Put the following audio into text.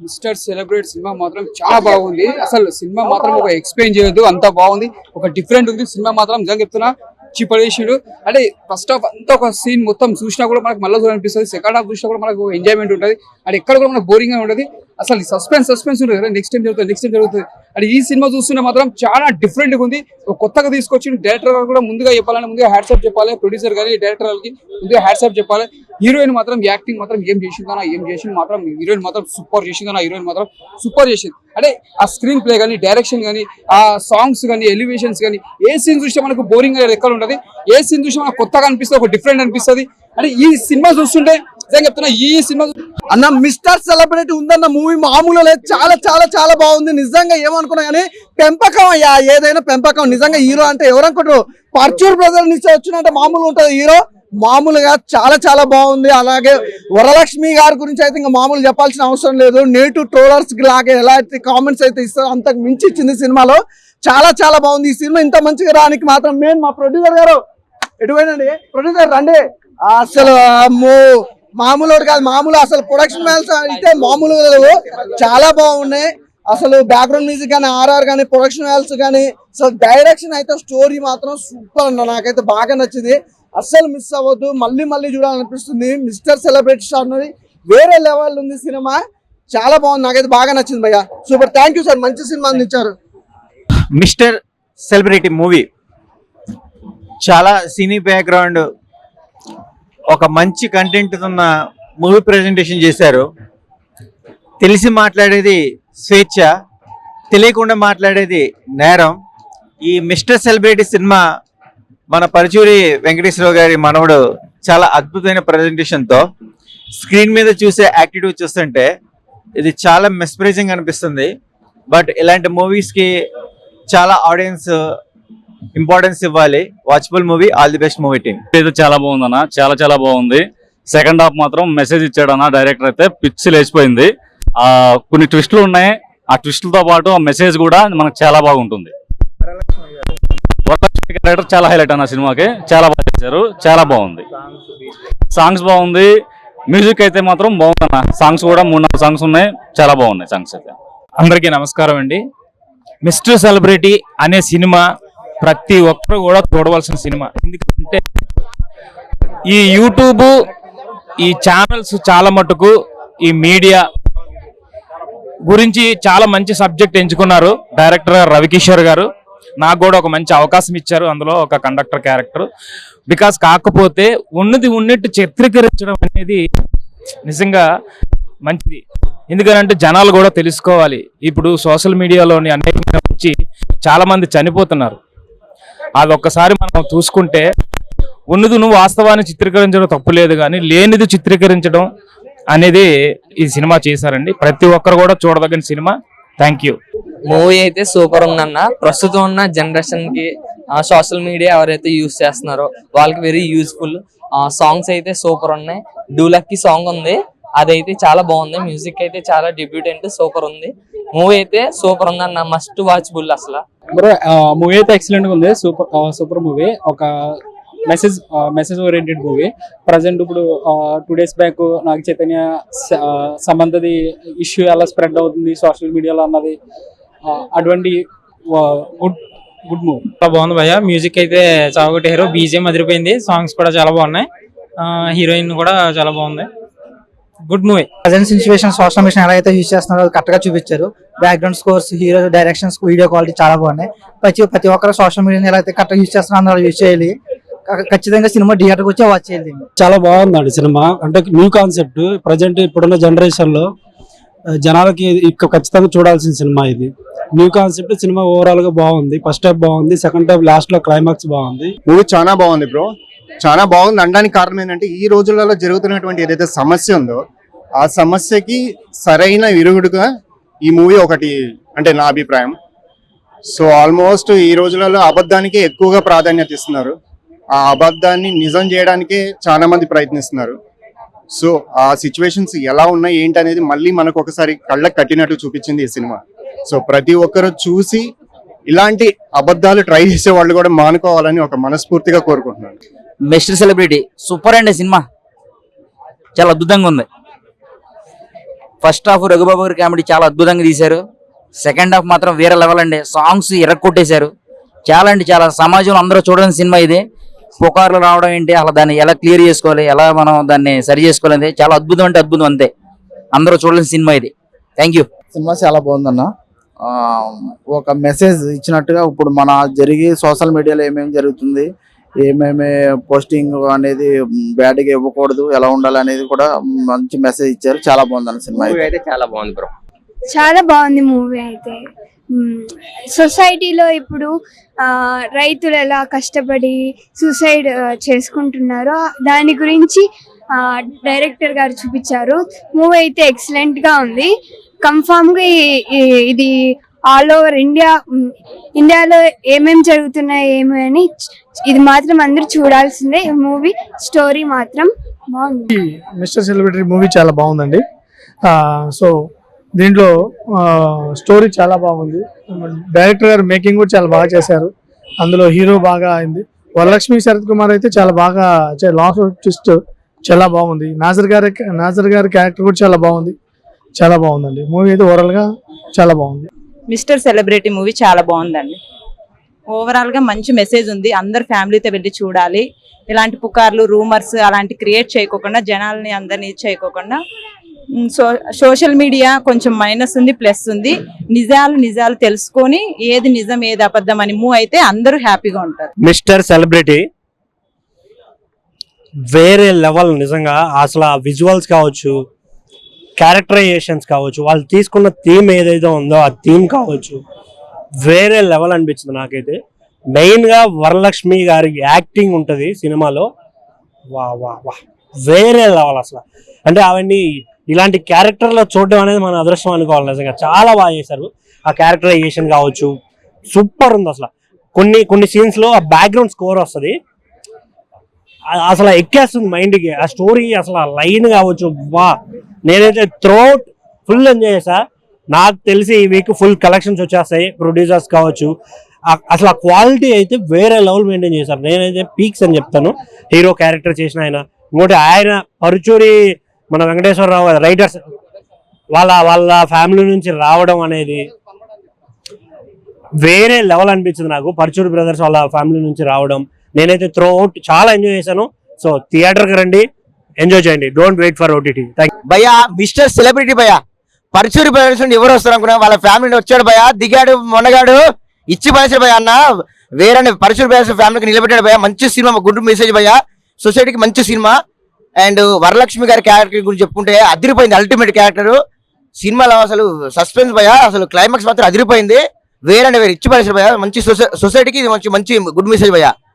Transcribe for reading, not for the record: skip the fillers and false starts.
Mister celebrate cinema మాత్రం చాలా బాగుంది. అసలు సినిమా మాత్రం ఒక ఎక్స్ప్లెయిన్ చేయొద్దు, అంత బాగుంది. ఒక డిఫరెంట్ ఉంది సినిమా మాత్రం. నిజంగా చెప్తున్నా పడేసాడు. అంటే ఫస్ట్ హాఫ్ అంతా ఒక సీన్ మొత్తం చూసినా కూడా మనకు మళ్ళీ అనిపిస్తుంది. సెకండ్ హాఫ్ చూసినా కూడా మనకు ఎంజాయ్మెంట్ ఉంటుంది. అది ఎక్కడ కూడా మనకు బోరింగ్ గా ఉంటుంది. అసలు సస్పెన్స్ ఉంటుంది కదా, నెక్స్ట్ టైం జరుగుతుంది. అది ఈ సినిమా చూస్తున్నా మాత్రం చాలా డిఫరెంట్ గా ఉంది. కొత్తగా తీసుకొచ్చి డైరెక్టర్ గారు కూడా ముందుగా చెప్పాలని ముందుగా హ్యాట్సాప్ చెప్పాలి. ప్రొడ్యూసర్ గానీ డైరెక్టర్ గారికి ముందుగా హ్యాట్సాప్ చెప్పాలి. హీరోయిన్ మాత్రం యాక్టింగ్ మాత్రం ఏం చేసింది మాత్రం హీరోయిన్ మాత్రం సూపర్ చేసింది. హీరోయిన్ మాత్రం సూపర్ చేసింది. అంటే ఆ స్క్రీన్ ప్లే కానీ, డైరెక్షన్ కానీ, ఆ సాంగ్స్ కానీ, ఎలివేషన్స్ కానీ, ఏ సీన్ చూస్తే మనకు బోరింగ్ అనేది ఎక్కడ ఉంటుంది, ఏ సీన్ చూస్తే మనకు కొత్తగా అనిపిస్తుంది, ఒక డిఫరెంట్ అనిపిస్తుంది. అంటే ఈ సినిమా చూస్తుంటే చెప్తున్నా ఈ సినిమా అన్న మిస్టర్ సెలబ్రిటీ ఉందన్న మూవీ మామూలు లేదు. చాలా చాలా చాలా బాగుంది. నిజంగా ఏమనుకున్నా కానీ పెంపకం అయ్యా, ఏదైనా పెంపకం. నిజంగా హీరో అంటే ఎవరనుకుంటారు, పర్చూర్ బ్రదర్ నుంచి వచ్చినట్టే మామూలు ఉంటుంది హీరో. మామూలుగా చాలా చాలా బాగుంది. అలాగే వరలక్ష్మి గారి గురించి అయితే ఇంకా మామూలు చెప్పాల్సిన అవసరం లేదు. నేటివ్ ట్రోలర్స్ లాగే ఎలా అయితే కామెంట్స్ అయితే ఇస్తారో అంతకు మించి ఇచ్చింది సినిమాలో. చాలా చాలా బాగుంది. ఈ సినిమా ఇంత మంచిగా రానికి మాత్రం మెయిన్ మా ప్రొడ్యూసర్ గారు. ఎటువైనండి ప్రొడ్యూసర్ రండి. అసలు మామూలు కాదు, మామూలు అసలు ప్రొడక్షన్ వాల్యూస్ అయితే మామూలు చాలా బాగున్నాయి. అసలు బ్యాక్గ్రౌండ్ మ్యూజిక్ కానీ, ఆర్ఆర్ కానీ, ప్రొడక్షన్ వాల్యూస్ కానీ, అసలు డైరెక్షన్ అయితే స్టోరీ మాత్రం సూపర్ అన్న. నాకైతే బాగా నచ్చింది. అస్సలు మిస్ అవ్వద్దు, మళ్ళీ మళ్ళీ చూడాలనిపిస్తుంది. మిస్టర్ సెలబ్రిటీ స్టార్ అనేది వేరే లెవెల్ ఉంది సినిమా. చాలా బాగుంది, నాకైతే బాగా నచ్చింది భయ్యా. సూపర్, థ్యాంక్ యూ సార్, మంచి సినిమా అందించారు. మిస్టర్ సెలబ్రిటీ మూవీ చాలా సినీ బ్యాక్గ్రౌండ్, ఒక మంచి కంటెంట్ ఉన్న మూవీ ప్రెజెంటేషన్ చేశారు. తెలిసి మాట్లాడేది స్వేచ్ఛ, తెలియకుండా మాట్లాడేది నేరం. ఈ మిస్టర్ సెలబ్రిటీ సినిమా మన పరుచూరి వెంకటేశ్వరరావు గారి మనవడు చాలా అద్భుతమైన ప్రెజెంటేషన్తో స్క్రీన్ మీద చూసే యాక్టిట్యూడ్ చూస్తుంటే ఇది చాలా మెస్పరైజింగ్ అనిపిస్తుంది. బట్ ఇలాంటి మూవీస్కి చాలా ఆడియన్స్ ఇంపార్టెన్స్ ఇవ్వాలి. Watchable movie, all the best movie team. ఇది చాలా బాగుందన్న, చాలా చాలా బాగుంది. సెకండ్ హాఫ్ మాత్రం మెసేజ్ ఇచ్చాడన్న డైరెక్టర్, అయితే పిచ్చి లేచిపోయింది. కొన్ని ట్విస్టులు ఉన్నాయి, ఆ ట్విస్టులతో పాటు ఆ మెసేజ్ కూడా మనకు చాలా బాగుంటుంది. వరలక్ష్మి క్యారెక్టర్ చాలా హైలైట్ అన్న సినిమాకి, చాలా బాగా చేశారు, చాలా బాగుంది. సాంగ్స్ బాగుంది, మ్యూజిక్ అయితే మాత్రం బాగుందన్న. సాంగ్స్ కూడా 3-4 సాంగ్స్ ఉన్నాయి, చాలా బాగున్నాయి సాంగ్స్ అయితే. అందరికీ నమస్కారం అండి. మిస్టర్ సెలబ్రిటీ అనే సినిమా ప్రతి ఒక్కరు కూడా చూడవలసిన సినిమా. ఎందుకంటే ఈ యూట్యూబ్, ఈ ఛానల్స్ చాలా మటుకు ఈ మీడియా గురించి చాలా మంచి సబ్జెక్ట్ ఎంచుకున్నారు డైరెక్టర్ రవికిషోర్ గారు. నాకు కూడా ఒక మంచి అవకాశం ఇచ్చారు అందులో ఒక కండక్టర్ క్యారెక్టర్. బికాస్ కాకపోతే ఉన్నట్టు చిత్రీకరించడం అనేది నిజంగా మంచిది. ఎందుకంటే జనాలు కూడా తెలుసుకోవాలి. ఇప్పుడు సోషల్ మీడియాలోని అనేక వచ్చి చాలా మంది చనిపోతున్నారు. అది ఒక్కసారి మనం చూసుకుంటే నువ్వు వాస్తవాన్ని చిత్రీకరించడం తప్పు లేదు, కానీ లేనిది చిత్రీకరించడం అనేది ఈ సినిమా చేశారండి. ప్రతి ఒక్కరు కూడా చూడదగిన సినిమా. Thank you. మూవీ అయితే సూపర్ ఉందన్న. ప్రస్తుతం ఉన్న జనరేషన్ కి సోషల్ మీడియా ఎవరైతే యూజ్ చేస్తున్నారో వాళ్ళకి వెరీ యూజ్ఫుల్. సాంగ్స్ అయితే సూపర్ ఉన్నాయి. డూలక్కి సాంగ్ ఉంది, అదైతే చాలా బాగుంది. మ్యూజిక్ అయితే చాలా డెబ్యూటెంట్ సూపర్ ఉంది. మూవీ అయితే సూపర్ ఉందన్న, మస్ట్ వాచబుల్. అసలు మూవీ అయితే ఎక్సలెంట్ గా ఉంది. Super movie. ఒక మెసేజ్ ఓరియంటెడ్ మూవీ. ప్రజెంట్ ఇప్పుడు 2 days back Naga Chaitanya సంబంధది issue ఎలా స్ప్రెడ్ అవుతుంది సోషల్ మీడియాలో అన్నది, అటువంటి గుడ్ మూవీ. బాగుంది భయ్య. మ్యూజిక్ అయితే చావగొట్టారు, బీజిఎం అదిరిపోయింది, సాంగ్స్ కూడా చాలా బాగున్నాయి, హీరోయిన్ కూడా చాలా బాగుంది. Good movie. Present situation social media ఎలా అయితే యూజ్ చేస్తున్నారో కరెక్ట్ గా చూపించారు. Background scores, hero directions, video quality చాలా బాగున్నాయి. ప్రతి ఒక్కరు సోషల్ మీడియాని ఎలా అయితే కరెక్ట్ యూజ్ చేస్తున్నారో అందరూ యూజ్ చేయాలి. ఖచ్చితంగా సినిమా థియేటర్కి వచ్చి వాచ్ చేయాలి. చాలా బాగుందండి సినిమా. అంటే న్యూ కాన్సెప్ట్, ప్రజెంట్ ఇప్పుడున్న జనరేషన్ లో జనాలకి ఖచ్చితంగా చూడాల్సిన సినిమా ఇది. న్యూ కాన్సెప్ట్ సినిమా ఓవరాల్ గా బాగుంది. ఫస్ట్ హాఫ్ బాగుంది, సెకండ్ హాఫ్ లాస్ట్ లో క్లైమాక్స్ బాగుంది. మూవీ చాలా బాగుంది బ్రో, చాలా బాగుంది. అనడానికి కారణం ఏంటంటే ఈ రోజులలో జరుగుతున్నటువంటి ఏదైతే సమస్య ఉందో ఆ సమస్యకి సరైన విరుగుడుగా ఈ మూవీ ఒకటి అంటే నా అభిప్రాయం. సో ఆల్మోస్ట్ ఈ రోజులలో అబద్ధానికి ఎక్కువగా ప్రాధాన్యత ఇస్తున్నారు. ఆ అబద్ధాన్ని నిజం చేయడానికే చాలా మంది ప్రయత్నిస్తున్నారు. సో ఆ సిచ్యువేషన్స్ ఎలా ఉన్నాయి ఏంటి అనేది మళ్ళీ మనకు ఒకసారి కళ్ళకు కట్టినట్టు చూపించింది ఈ సినిమా. సో ప్రతి ఒక్కరు చూసి ఇలాంటి అబద్ధాలు ట్రై చేసే వాళ్ళు కూడా మానుకోవాలని ఒక మనస్ఫూర్తిగా కోరుకుంటున్నాను. మిస్టర్ సెలబ్రిటీ సూపర్ అండి సినిమా, చాలా అద్భుతంగా ఉంది. ఫస్ట్ హాఫ్ రఘుబాబు గారి కామెడీ చాలా అద్భుతంగా తీశారు. సెకండ్ హాఫ్ మాత్రం వేరే లెవెల్ అండి. సాంగ్స్ ఎరక్కొట్టేశారు. చాలా అంటే చాలా సమాజంలో అందరూ చూడని సినిమా ఇది. పుకార్లు రావడం ఏంటి, అలా దాన్ని ఎలా క్లియర్ చేసుకోవాలి, ఎలా మనం దాన్ని సరి చేసుకోవాలి, చాలా అద్భుతం అంటే అద్భుతం అంతే. అందరూ చూడలేని సినిమా ఇది. Thank you. సినిమా చాలా బాగుందన్న. ఒక మెసేజ్ ఇచ్చినట్టుగా ఇప్పుడు మన జరిగి సోషల్ మీడియాలో ఏమేమి జరుగుతుంది, ఏమేమి పోస్టింగ్ అనేది బ్యాడ్గా ఇవ్వకూడదు, ఎలా ఉండాలి అనేది కూడా మంచి మెసేజ్ ఇచ్చారు. చాలా బాగుందన్న సినిమా అయితే చాలా బాగుంది బ్రో. చాలా బాగుంది మూవీ అయితే. సొసైటీలో ఇప్పుడు రైతులు ఎలా కష్టపడి సూసైడ్ చేసుకుంటున్నారో దాని గురించి డైరెక్టర్ గారు చూపించారు. మూవీ అయితే ఎక్సలెంట్ గా ఉంది. కన్ఫామ్ గా ఇది ఆల్ ఓవర్ ఇండియాలో ఏమేమి జరుగుతున్నాయి ఏమి అని ఇది మాత్రం అందరూ చూడాల్సిందే. ఈ మూవీ స్టోరీ మాత్రం బాగుంది. మిస్టర్ సెలబ్రిటీ మూవీ చాలా బాగుందండి. సో దీంట్లో స్టోరీ చాలా బాగుంది. డైరెక్టర్ గారు మేకింగ్ కూడా చాలా బాగా చేశారు. అందులో హీరో బాగా అయింది. వరలక్ష్మి శరత్ కుమార్ అయితే చాలా బాగా లాస్ట్ ట్విస్ట్ చాలా బాగుంది. నాజర్ గారి క్యారెక్టర్ కూడా చాలా బాగుంది. చాలా బాగుందండి మూవీ అయితే ఓవరాల్ గా చాలా బాగుంది. మిస్టర్ సెలబ్రిటీ మూవీ చాలా బాగుందండి. ఓవరాల్ గా మంచి మెసేజ్ ఉంది. అందరు ఫ్యామిలీతో వెళ్ళి చూడాలి. ఇలాంటి పుకార్లు రూమర్స్ అలాంటి క్రియేట్ చేయకోకుండా, జనాల్ని అందరినీ చేయకోకుండా, సోషల్ మీడియా కొంచెం మైనస్ ఉంది, ప్లస్ ఉంది. నిజాలు తెలుసుకొని ఏది నిజం ఏది అబద్ధం అని మూవ్ అయితే అందరూ హ్యాపీగా ఉంటారు. మిస్టర్ సెలబ్రిటీ వేరే లెవెల్. నిజంగా అసలు ఆ విజువల్స్ కావచ్చు, క్యారెక్టరైజేషన్స్ కావచ్చు, వాళ్ళు తీసుకున్న థీమ్ ఏదైతే ఉందో ఆ థీమ్ కావచ్చు, వేరే లెవెల్ అనిపించింది నాకైతే. మెయిన్గా వరలక్ష్మి గారి యాక్టింగ్ ఉంటుంది సినిమాలో. వా వా వా వేరే లెవెల్ అసలు. అంటే అవన్నీ ఇలాంటి క్యారెక్టర్లో చూడడం అనేది మన అదృష్టం అనుకోవాలి. నిజంగా చాలా బాగా చేశారు. ఆ క్యారెక్టరైజేషన్ కావచ్చు సూపర్ ఉంది అసలు. కొన్ని సీన్స్లో ఆ బ్యాక్గ్రౌండ్ స్కోర్ వస్తుంది, అసలు ఎక్కేస్తుంది మైండ్కి. ఆ స్టోరీ అసలు ఆ లైన్ కావచ్చు, వా నేనైతే త్రూఅవుట్ ఫుల్ ఎంజాయ్ చేసా. నాకు తెలిసి ఈ వీక్ ఫుల్ కలెక్షన్స్ వచ్చేస్తాయి. ప్రొడ్యూసర్స్ కావచ్చు, అసలు ఆ క్వాలిటీ అయితే వేరే లెవెల్ మెయింటైన్ చేశారు. నేనైతే పీక్స్ అని చెప్తాను. హీరో క్యారెక్టర్ చేసిన ఆయన, ఇంకోటి ఆయన పరుచూరి మన వెంకటేశ్వరరావు రైటర్స్ వాళ్ళ ఫ్యామిలీ నుంచి రావడం అనేది వేరే లెవెల్ అనిపించింది నాకు. పరుచూరి బ్రదర్స్ వాళ్ళ ఫ్యామిలీ నుంచి రావడం నేనైతే త్రూఅవుట్ చాలా ఎంజాయ్ చేశాను. సో థియేటర్కి రండి, ఎంజాయ్ చేయండి. Don't wait for OTT. భయ్యా మిస్టర్ సెలబ్రిటీ భయ్యా, పరుచూరి బ్రదర్స్ నుండి ఎవరు వస్తారు అనుకున్నా, వాళ్ళ ఫ్యామిలీ వచ్చాడు భయ్యా, దిగాడు మొన్నగాడు, ఇచ్చి పడేసాడు భయ్యా. అన్న వేరే పరుచూరి బ్రదర్స్ ఫ్యామిలీకి నిలబెట్టాడు భయ్యా. మంచి సినిమా, గుడ్ మెసేజ్ భయ్యా. సొసైటీకి మంచి సినిమా. అండ్ వరలక్ష్మి గారి క్యారెక్టర్ గురించి చెప్పుకుంటే అదిరిపోయింది. అల్టిమేట్ క్యారెక్టర్ సినిమాలో. అసలు సస్పెన్స్ భయ్యా, అసలు క్లైమాక్స్ మాత్రం అదిరిపోయింది. వేరే ఇచ్చి పడేసాడు భయ్యా. మంచి సొసైటీకి మంచి గుడ్ మెసేజ్ భయ్యా.